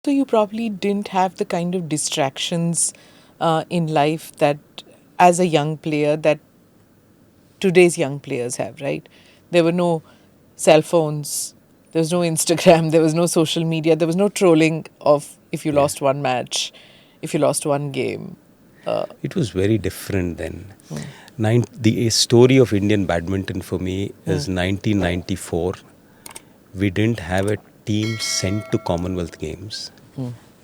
So you probably didn't have the kind of distractions in life that, as a young player, that today's young players have, right? There were no cell phones, there was no Instagram, there was no social media, there was no trolling of if you Yeah. lost one match, if you lost one game. It was very different then. The story of Indian badminton for me is 1994. We didn't have a team sent to Commonwealth Games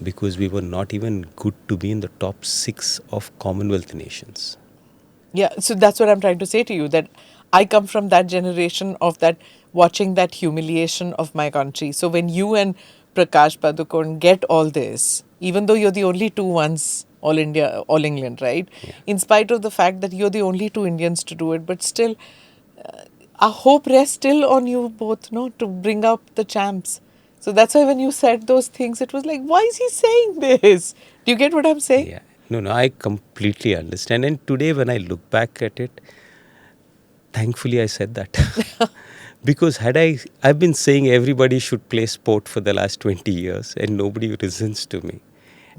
because we were not even good to be in the top 6 of Commonwealth nations. Yeah, so that's what I'm trying to say to you, that I come from that generation of that, watching that humiliation of my country. So when you and Prakash Padukone get all this, even though you're the only two ones, all India, all England, right? Yeah. In spite of the fact that you're the only two Indians to do it, but still, our hope rests still on you both, no, to bring up the champs. So that's why when you said those things, it was like, why is he saying this? Do you get what I'm saying? Yeah. No, I completely understand. And today, when I look back at it, thankfully I said that. Because I've been saying everybody should play sport for the last 20 years and nobody listens to me.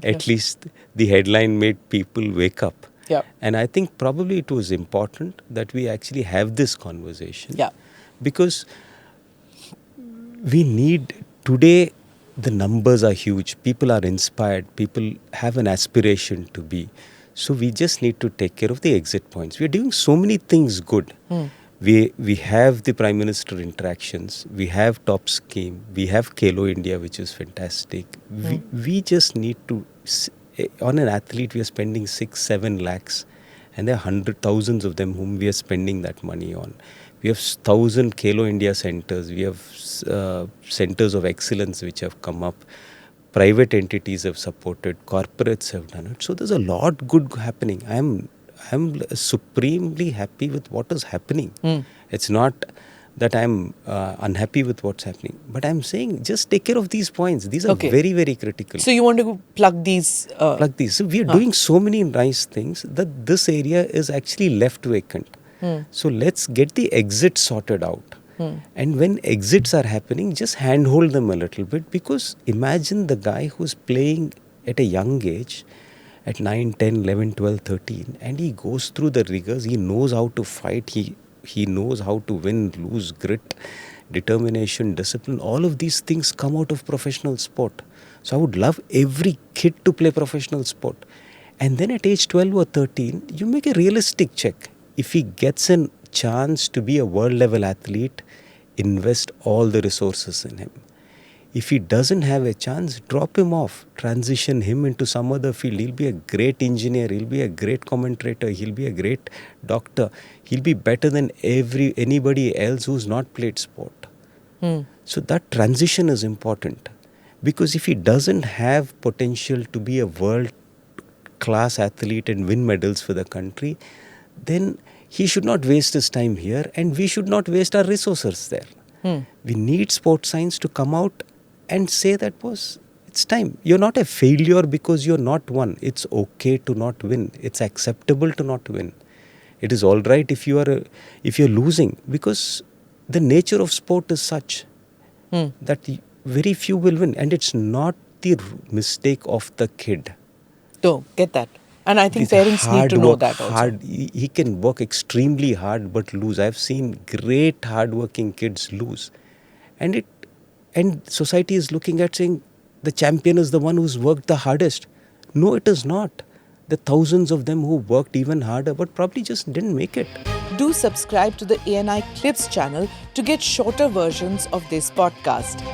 At least the headline made people wake up. Yeah. And I think probably it was important that we actually have this conversation. Yeah. Because we need, today the numbers are huge. People are inspired. People have an aspiration to be. So we just need to take care of the exit points. We are doing so many things good. We have the Prime Minister interactions. We have top scheme. We have Kelo India, which is fantastic. We just need to, on an athlete, we are spending 6-7 lakhs. And there are thousands of them whom we are spending that money on. We have 1,000 Kelo India centers. We have centers of excellence which have come up. Private entities have supported. Corporates have done it. So there's a lot good happening. I'm supremely happy with what is happening. It's not that I'm unhappy with what's happening, but I'm saying just take care of these points. These are very, very critical. So you want to plug these? Plug these. So we are doing so many nice things that this area is actually left vacant. So let's get the exits sorted out. And when exits are happening, just handhold them a little bit, because imagine the guy who's playing at a young age, at 9, 10, 11, 12, 13, and he goes through the rigors. He knows how to fight. He knows how to win, lose, grit, determination, discipline. All of these things come out of professional sport. So I would love every kid to play professional sport. And then at age 12 or 13, you make a realistic check. If he gets a chance to be a world level athlete, invest all the resources in him. If he doesn't have a chance, drop him off, transition him into some other field. He'll be a great engineer, he'll be a great commentator, he'll be a great doctor. He'll be better than anybody else who's not played sport. So that transition is important, because if he doesn't have potential to be a world class athlete and win medals for the country, then he should not waste his time here, and we should not waste our resources there. We need sports science to come out and say that, boss, it's time. You're not a failure because you're not won. It's okay to not win. It's acceptable to not win. It is all right if you're losing, because the nature of sport is such that very few will win, and it's not the mistake of the kid. No, get that. And I think It's parents need to know work, that also. He can work extremely hard but lose. I've seen great hard-working kids lose. And society is looking at saying the champion is the one who's worked the hardest. No, it is not. The thousands of them who worked even harder but probably just didn't make it. Do subscribe to the ANI Clips channel to get shorter versions of this podcast.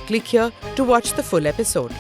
Click here to watch the full episode.